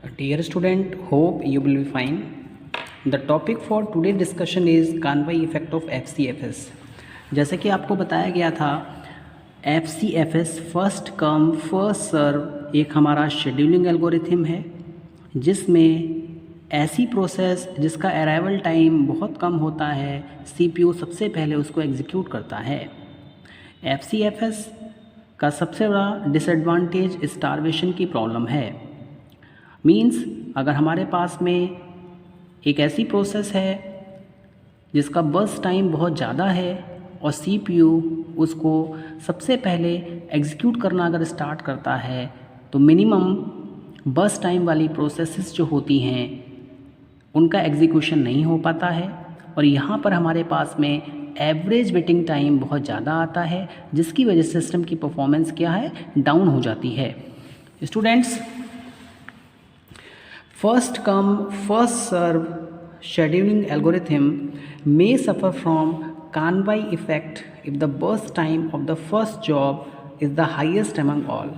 Dear student, hope you will be fine. The topic for today's discussion is Conway effect of FCFS. जैसे कि आपको बताया गया था, FCFS first come first serve एक हमारा शेड्यूलिंग एल्गोरिथम है जिसमें ऐसी प्रोसेस जिसका अराइवल टाइम बहुत कम होता है, CPU सबसे पहले उसको एग्जीक्यूट करता है। FCFS का सबसे बड़ा डिसएडवांटेज स्टारवेशन की प्रॉब्लम है। मीन्स अगर हमारे पास में एक ऐसी प्रोसेस है जिसका बर्स्ट टाइम बहुत ज़्यादा है और CPU उसको सबसे पहले एग्जीक्यूट करना अगर स्टार्ट करता है तो मिनिमम बर्स्ट टाइम वाली प्रोसेसेस जो होती हैं उनका एग्जीक्यूशन नहीं हो पाता है और यहाँ पर हमारे पास में एवरेज वेटिंग टाइम बहुत ज़्यादा आता है जिसकी वजह से सिस्टम की परफॉर्मेंस क्या है, डाउन हो जाती है। Students, First come, first serve scheduling algorithm may suffer from Conway effect if the burst time of the first job is the highest among all.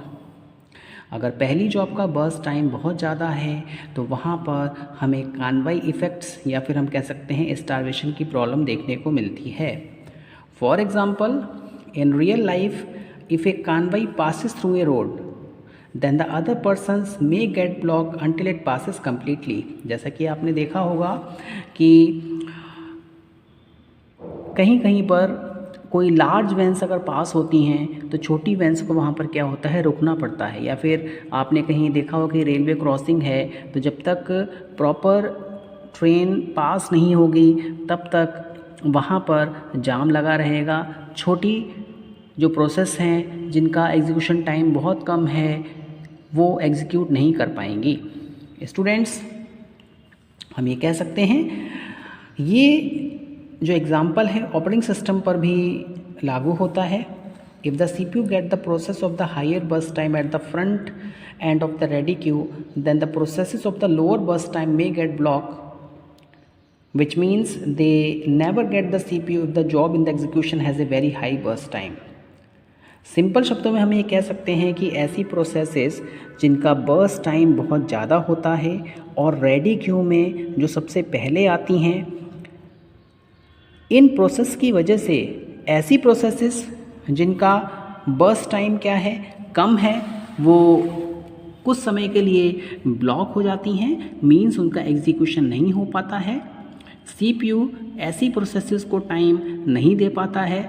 अगर पहली जॉब का बर्स्ट टाइम बहुत ज़्यादा है तो वहाँ पर हमें कानवाई इफ़ेक्ट्स या फिर हम कह सकते हैं स्टारवेशन की प्रॉब्लम देखने को मिलती है। For example, in real life if a convoy passes through a road then the other persons may get blocked until it passes completely। जैसा कि आपने देखा होगा कि कहीं कहीं पर कोई लार्ज वैन्स अगर पास होती हैं तो छोटी वैन्स को वहाँ पर क्या होता है, रुकना पड़ता है। या फिर आपने कहीं देखा हो कि रेलवे क्रॉसिंग है तो जब तक प्रॉपर ट्रेन पास नहीं होगी तब तक वहाँ पर जाम लगा रहेगा। छोटी जो प्रोसेस हैं जिनका एग्जीक्यूशन टाइम बहुत कम है वो एग्जीक्यूट नहीं कर पाएंगी। स्टूडेंट्स, हम ये कह सकते हैं ये जो एग्ज़ाम्पल है ऑपरेटिंग सिस्टम पर भी लागू होता है। If the CPU get the process of the higher burst time at the front end of the ready queue then the processes of the lower burst time may get block which means they never get the CPU if the job in the execution has a very high burst time। Simple शब्दों में हम ये कह सकते हैं कि ऐसी processes जिनका बर्स्ट टाइम बहुत ज़्यादा होता है और रेडी क्यू में जो सबसे पहले आती हैं, इन प्रोसेस की वजह से ऐसी प्रोसेसेस जिनका बर्स्ट टाइम क्या है, कम है, वो कुछ समय के लिए ब्लॉक हो जाती हैं। मीन्स उनका एग्जीक्यूशन नहीं हो पाता है। CPU ऐसी प्रोसेसेस को टाइम नहीं दे पाता है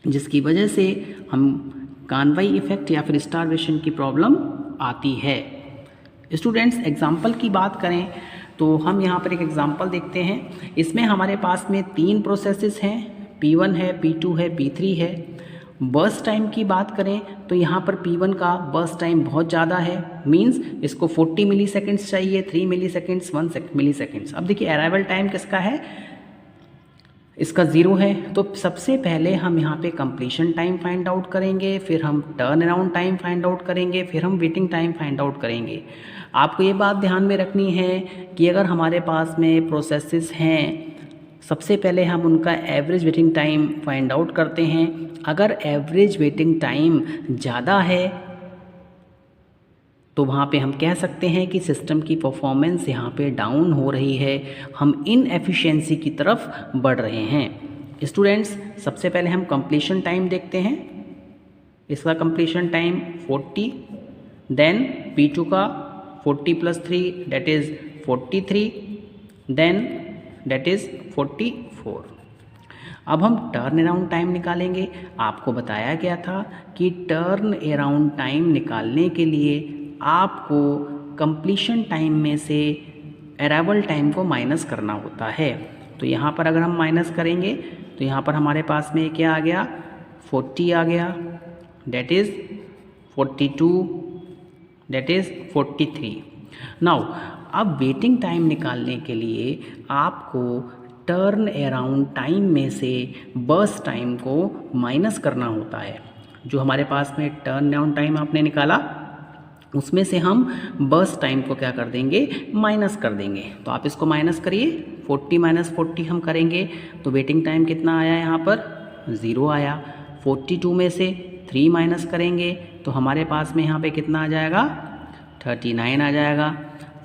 जिसकी वजह से हम कानवाई इफ़ेक्ट या फिर स्टारवेशन की प्रॉब्लम आती है। स्टूडेंट्स, एग्जाम्पल की बात करें तो हम यहाँ पर एक एग्जाम्पल देखते हैं। इसमें हमारे पास में 3 प्रोसेसेस हैं, P1 है, P2 है, P3 है। बर्स्ट टाइम की बात करें तो यहाँ पर P1 का बर्स्ट टाइम बहुत ज़्यादा है। मींस इसको 40 मिली सेकेंड्स चाहिए, 3 मिली सेकेंड्स, 1 मिली सेकेंड्स। अब देखिए अराइवल टाइम किसका है, इसका 0 है। तो सबसे पहले हम यहाँ पे कंप्लीशन टाइम फाइंड आउट करेंगे, फिर हम turn around time find out करेंगे, फिर हम वेटिंग टाइम फाइंड आउट करेंगे। आपको ये बात ध्यान में रखनी है कि अगर हमारे पास में प्रोसेसेस हैं, सबसे पहले हम उनका average waiting time find out करते हैं। अगर एवरेज वेटिंग टाइम ज़्यादा है तो वहाँ पे हम कह सकते हैं कि सिस्टम की परफॉर्मेंस यहाँ पे डाउन हो रही है, हम इनएफिशिएंसी की तरफ बढ़ रहे हैं। स्टूडेंट्स, सबसे पहले हम कंप्लीशन टाइम देखते हैं। इसका कंप्लीशन टाइम 40, देन P2 का 40 + 3 that is 43, then that is 44। अब हम टर्न अराउंड टाइम निकालेंगे। आपको बताया गया था कि टर्न अराउंड टाइम निकालने के लिए आपको कंप्लीशन टाइम में से अराइवल टाइम को माइनस करना होता है। तो यहाँ पर अगर हम माइनस करेंगे तो यहाँ पर हमारे पास में क्या आ गया, 40 आ गया, that is 42, that is 43। Now अब वेटिंग टाइम निकालने के लिए आपको टर्न अराउंड टाइम में से बर्स्ट टाइम को माइनस करना होता है। जो हमारे पास में टर्न अराउंड टाइम आपने निकाला उसमें से हम बर्स्ट टाइम को क्या कर देंगे, माइनस कर देंगे। तो आप इसको माइनस करिए, 40 - 40 हम करेंगे तो वेटिंग टाइम कितना आया, यहाँ पर 0 आया। 42 में से 3 माइनस करेंगे तो हमारे पास में यहाँ पे कितना आ जाएगा, 39 आ जाएगा।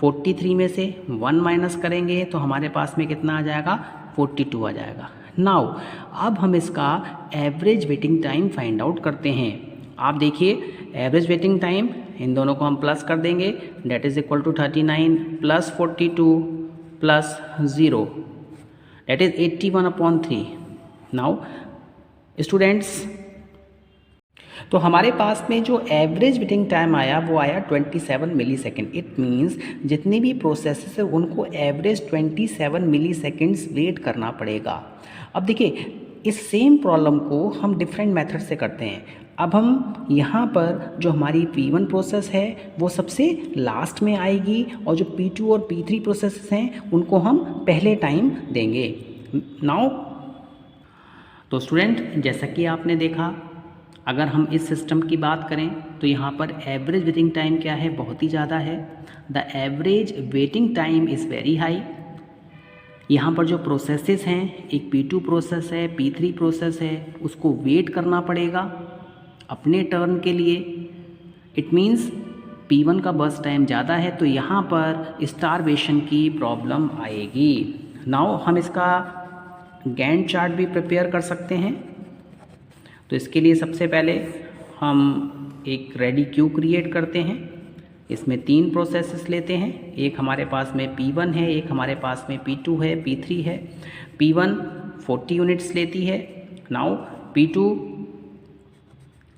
43 में से 1 माइनस करेंगे तो हमारे पास में कितना आ जाएगा, 42 आ जाएगा। नाउ अब हम इसका average waiting time find out करते हैं। आप देखिए एवरेज वेटिंग टाइम, इन दोनों को हम प्लस कर देंगे, that is equal to 39 plus 42 plus 0, that is 81/3। Now students, तो हमारे पास में जो एवरेज वेटिंग टाइम आया वो आया 27 मिली सेकेंड। इट मीन्स जितनी भी प्रोसेसेस है उनको एवरेज 27 मिली सेकेंड्स वेट करना पड़ेगा। अब देखिए इस सेम प्रॉब्लम को हम डिफरेंट मेथड से करते हैं। अब हम यहाँ पर जो हमारी P1 प्रोसेस है वो सबसे लास्ट में आएगी और जो P2 और P3 प्रोसेस हैं उनको हम पहले टाइम देंगे। नाउ तो स्टूडेंट, जैसा कि आपने देखा, अगर हम इस सिस्टम की बात करें तो यहाँ पर एवरेज वेटिंग टाइम क्या है, बहुत ही ज़्यादा है। The average waiting time is very high. यहाँ पर जो प्रोसेसेस हैं, एक P2 प्रोसेस है, P3 प्रोसेस है, उसको वेट करना पड़ेगा अपने टर्न के लिए। इट मीन्स P1 का बर्स्ट टाइम ज़्यादा है तो यहाँ पर स्टारवेशन की प्रॉब्लम आएगी। नाउ हम इसका गैंट चार्ट भी प्रिपेयर कर सकते हैं। तो इसके लिए सबसे पहले हम एक रेडी क्यू क्रिएट करते हैं। इसमें 3 प्रोसेसेस लेते हैं, एक हमारे पास में P1 है, एक हमारे पास में P2 है, P3 है। P1 40 यूनिट्स लेती है। Now P2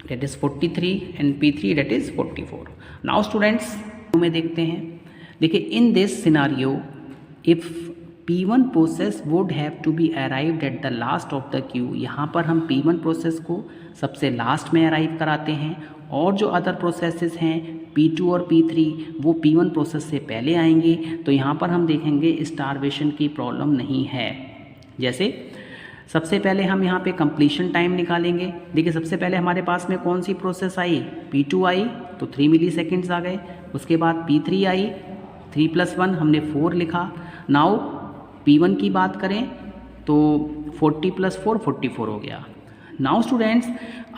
that is 43 and P3 that is 44. Now students में देखते हैं, देखिए in this scenario if P1 process would have to be arrived at the last of the queue, यहाँ पर हम P1 प्रोसेस को सबसे लास्ट में अराइव कराते हैं और जो अदर प्रोसेसेस हैं P2 और P3 वो P1 प्रोसेस से पहले आएंगे। तो यहाँ पर हम देखेंगे स्टारवेशन की प्रॉब्लम नहीं है। जैसे सबसे पहले हम यहाँ पे कंप्लीशन टाइम निकालेंगे। देखिए सबसे पहले हमारे पास में कौन सी प्रोसेस आई, P2 आई तो 3 मिली सेकेंड्स आ गए। उसके बाद P3 आई, 3 + 1 हमने 4 लिखा। नाउ P1 की बात करें तो 40 + 4 44 हो गया। नाउ स्टूडेंट्स,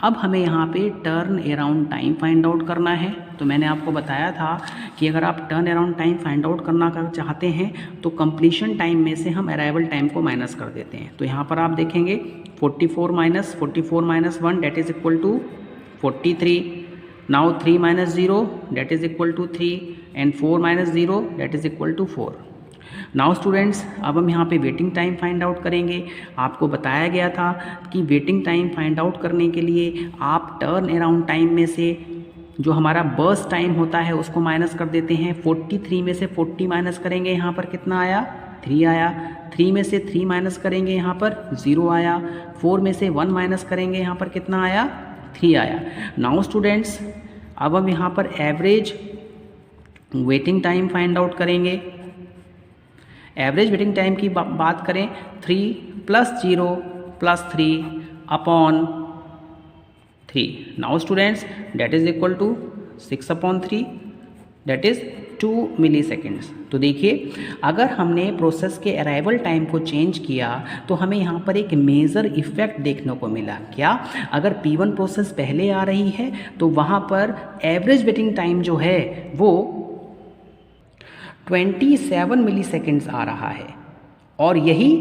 अब हमें यहाँ पे turn around time find out करना है। तो मैंने आपको बताया था कि अगर आप turn around time find out करना चाहते हैं तो कंप्लीशन टाइम में से हम अराइवल टाइम को माइनस कर देते हैं। तो यहाँ पर आप देखेंगे 44 - 1 that is equal to 43। Now 3 - 0 that is equal to 3 and 4 - 0 that is equal to 4। Now students, अब हम यहाँ पे वेटिंग टाइम फाइंड आउट करेंगे। आपको बताया गया था कि वेटिंग टाइम फाइंड आउट करने के लिए आप टर्न अराउंड टाइम में से जो हमारा बर्स्ट टाइम होता है उसको माइनस कर देते हैं। 43 में से 40 माइनस करेंगे, यहाँ पर कितना आया, 3 आया। 3 में से 3 माइनस करेंगे, यहाँ पर 0 आया। 4 में से 1 माइनस करेंगे, यहाँ पर कितना आया, 3 आया। नाउ स्टूडेंट्स, अब हम यहाँ पर average waiting time find out करेंगे। एवरेज वेटिंग टाइम की बात करें 3 + 0 + 3/3। Now students, that is equal to 6/3 that is 2 milli seconds. तो देखिए अगर हमने प्रोसेस के अराइवल टाइम को चेंज किया तो हमें यहाँ पर एक मेजर इफेक्ट देखने को मिला। क्या, अगर P1 प्रोसेस पहले आ रही है तो वहाँ पर एवरेज वेटिंग टाइम जो है वो 27 मिली सेकेंड्स आ रहा है। और यही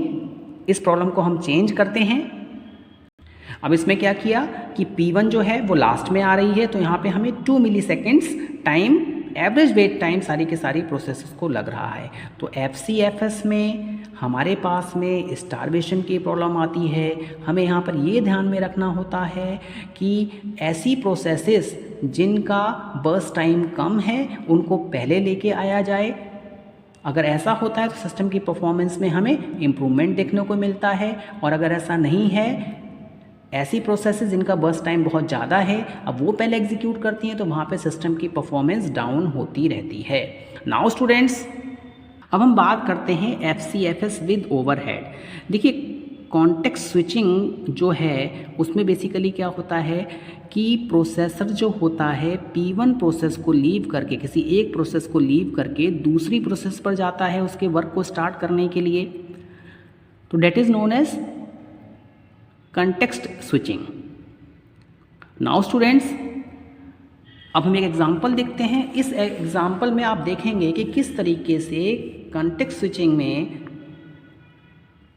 इस प्रॉब्लम को हम चेंज करते हैं। अब इसमें क्या किया कि P1 जो है वो लास्ट में आ रही है तो यहाँ पे हमें 2 मिली seconds time, average wait time सारी के सारी प्रोसेसेस को लग रहा है। तो FCFS में हमारे पास में स्टारवेशन की प्रॉब्लम आती है। हमें यहाँ पर ये ध्यान में रखना होता है कि ऐसी प्रोसेसेस जिनका बर्स्ट टाइम कम है उनको पहले लेके आया जाए। अगर ऐसा होता है तो सिस्टम की परफॉर्मेंस में हमें इम्प्रूवमेंट देखने को मिलता है। और अगर ऐसा नहीं है, ऐसी प्रोसेसेस जिनका बर्स्ट टाइम बहुत ज़्यादा है, अब वो पहले एग्जीक्यूट करती हैं तो वहाँ पे सिस्टम की परफॉर्मेंस डाउन होती रहती है। नाउ स्टूडेंट्स, अब हम बात करते हैं FCFS विद ओवरहेड। देखिए कॉन्टेक्स्ट स्विचिंग जो है उसमें बेसिकली क्या होता है कि प्रोसेसर जो होता है P1 प्रोसेस को लीव करके, किसी एक प्रोसेस को लीव करके दूसरी प्रोसेस पर जाता है उसके वर्क को स्टार्ट करने के लिए। तो that is known as context switching. Now students, अब हम एक एग्जांपल देखते हैं। इस एग्जांपल में आप देखेंगे कि किस तरीके से कॉन्टेक्स्ट स्विचिंग में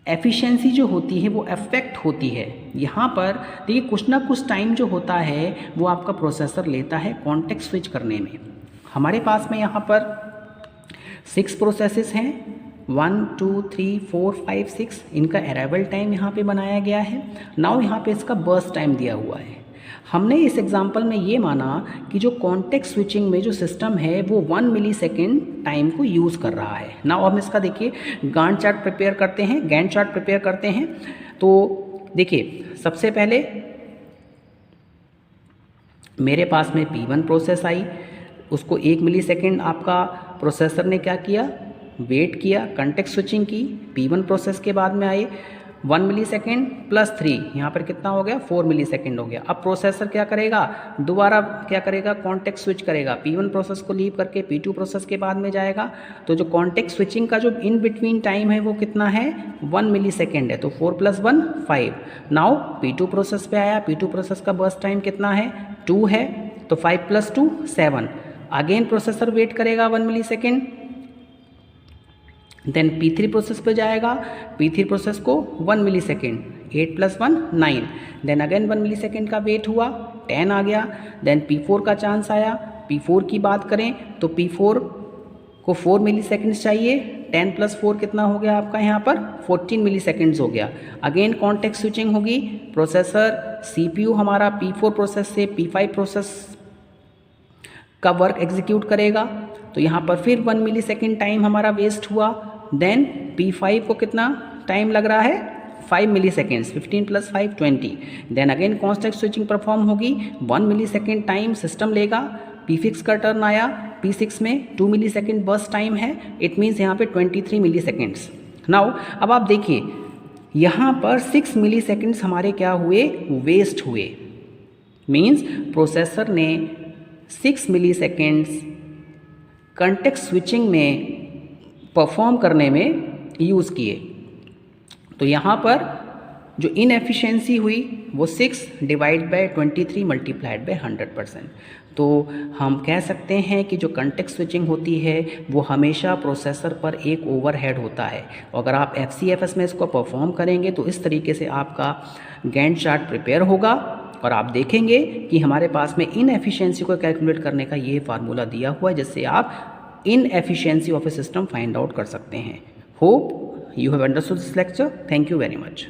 एफिशिएंसी जो होती है वो अफेक्ट होती है। यहाँ पर देखिए कुछ ना कुछ टाइम जो होता है वो आपका प्रोसेसर लेता है कॉन्टेक्स्ट स्विच करने में। हमारे पास में यहाँ पर 6 प्रोसेसेस हैं, 1 2 3 4 5 6। इनका अराइवल टाइम यहाँ पे बनाया गया है। नाउ यहाँ पे इसका बर्स्ट टाइम दिया हुआ है। हमने इस एग्जांपल में ये माना कि जो कॉन्टेक्स्ट स्विचिंग में जो सिस्टम है वो 1 मिलीसेकेंड टाइम को यूज़ कर रहा है। नाउ हम इसका देखिए गैंट चार्ट प्रिपेयर करते हैं। तो देखिए सबसे पहले मेरे पास में P1 प्रोसेस आई, उसको 1 मिलीसेकेंड आपका प्रोसेसर ने क्या किया, वेट किया, कॉन्टेक्स्ट स्विचिंग की। P1 प्रोसेस के बाद में आए 1 मिलीसेकेंड प्लस 3, यहाँ पर कितना हो गया, 4 मिलीसेकेंड हो गया। अब प्रोसेसर क्या करेगा, दोबारा क्या करेगा, कॉन्टेक्स्ट स्विच करेगा। P1 प्रोसेस को लीव करके P2 प्रोसेस के बाद में जाएगा। तो जो कॉन्टेक्स्ट स्विचिंग का जो इन बिटवीन टाइम है वो कितना है, 1 मिलीसेकेंड है। तो 4 + 1 5। नाउ P2 प्रोसेस पे आया। P2 प्रोसेस का बर्स्ट टाइम कितना है, 2 है। तो 5 + 2 7। अगेन प्रोसेसर वेट करेगा 1 मिलीसेकेंड। देन P3 प्रोसेस पे जाएगा। P3 प्रोसेस को 1 मिलीसेकेंड, 8 + 1 9। देन अगेन 1 मिलीसेकेंड का वेट हुआ, 10 आ गया। देन P4 का चांस आया। P4 की बात करें तो P4 को 4 मिलीसेकेंड्स चाहिए। 10 + 4 कितना हो गया आपका यहाँ पर, 14 मिलीसेकेंड्स हो गया। अगेन कॉन्टेक्स्ट स्विचिंग होगी। प्रोसेसर CPU हमारा P4 प्रोसेस से P5 प्रोसेस का वर्क एग्जीक्यूट करेगा। तो यहाँ पर फिर 1 मिलीसेकेंड टाइम हमारा वेस्ट हुआ। देन P5 को कितना टाइम लग रहा है, 5 milliseconds, 15 + 5 20। Then again context switching perform होगी, 1 मिलीसेकेंड टाइम सिस्टम लेगा। P6 का टर्न आया। P6 में 2 मिलीसेकेंड बर्स्ट टाइम है। इट मीन्स यहाँ पे 23 मिलीसेकेंड्स। नाउ अब आप देखिए यहाँ पर 6 मिलीसेकेंड्स हमारे क्या हुए, वेस्ट हुए। मीन्स प्रोसेसर ने 6 मिलीसेकेंड्स कॉन्टेक्स्ट स्विचिंग में परफॉर्म करने में यूज़ किए। तो यहाँ पर जो इनएफिशिएंसी हुई वो 6 / 23 × 100%। तो हम कह सकते हैं कि जो कॉन्टेक्स्ट स्विचिंग होती है वो हमेशा प्रोसेसर पर एक ओवरहेड होता है। अगर आप FCFS में इसको परफॉर्म करेंगे तो इस तरीके से आपका गैंट चार्ट प्रिपेयर होगा और आप देखेंगे कि हमारे पास में इनएफिशिएंसी को कैलकुलेट करने का ये फार्मूला दिया हुआ है जिससे आप inefficiency of A system find out कर सकते हैं। Hope you have understood this lecture. Thank you very much.